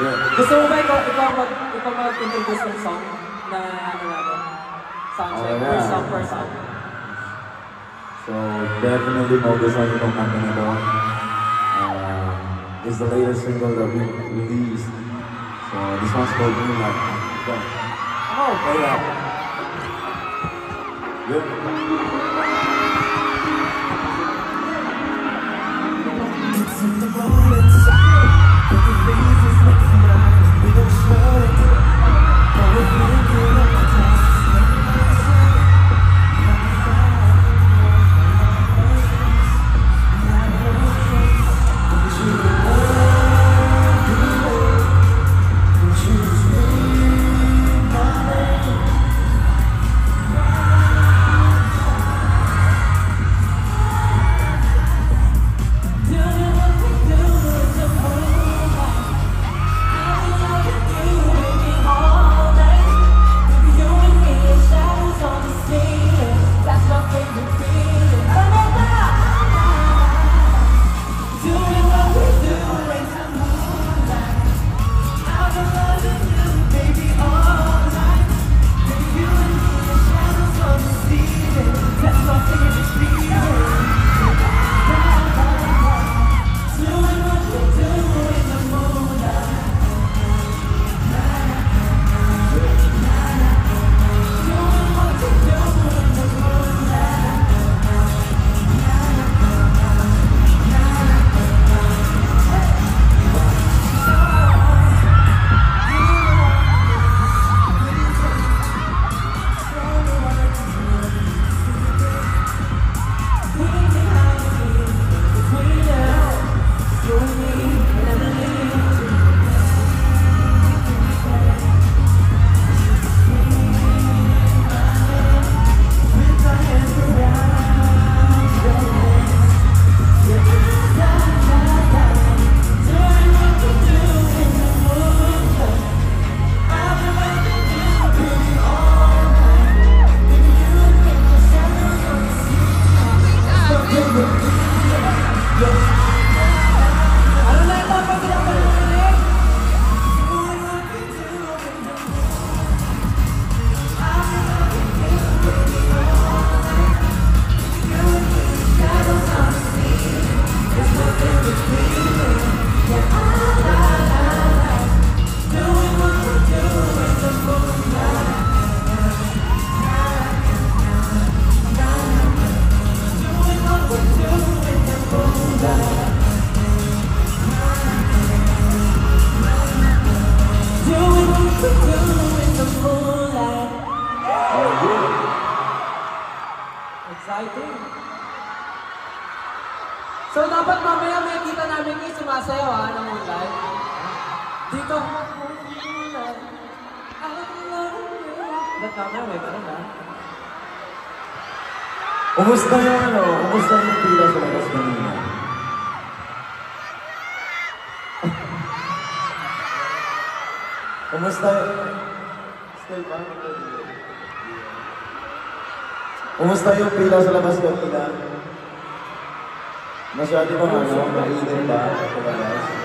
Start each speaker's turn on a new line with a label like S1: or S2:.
S1: Yeah.
S2: Gusto mo ba ikaw mag-introduce ng song na ano natin? Soundcheck, per song.
S1: So, definitely magugustuhan niyo itong kanta na to. It's the latest single that we released. So, this one's called Moonlight. Go.
S2: Oh,
S1: yeah. Yep.
S2: Exciting. So dapat mamaya may kita namin ni sumasayaw ha, ng Moonlight. Dito. Ba't mamaya may ganun ha?
S1: Kumusta yung pila sa labas kanina? Kumusta yung pila sa labas kanina? Masyado bang mainit ba sa labas?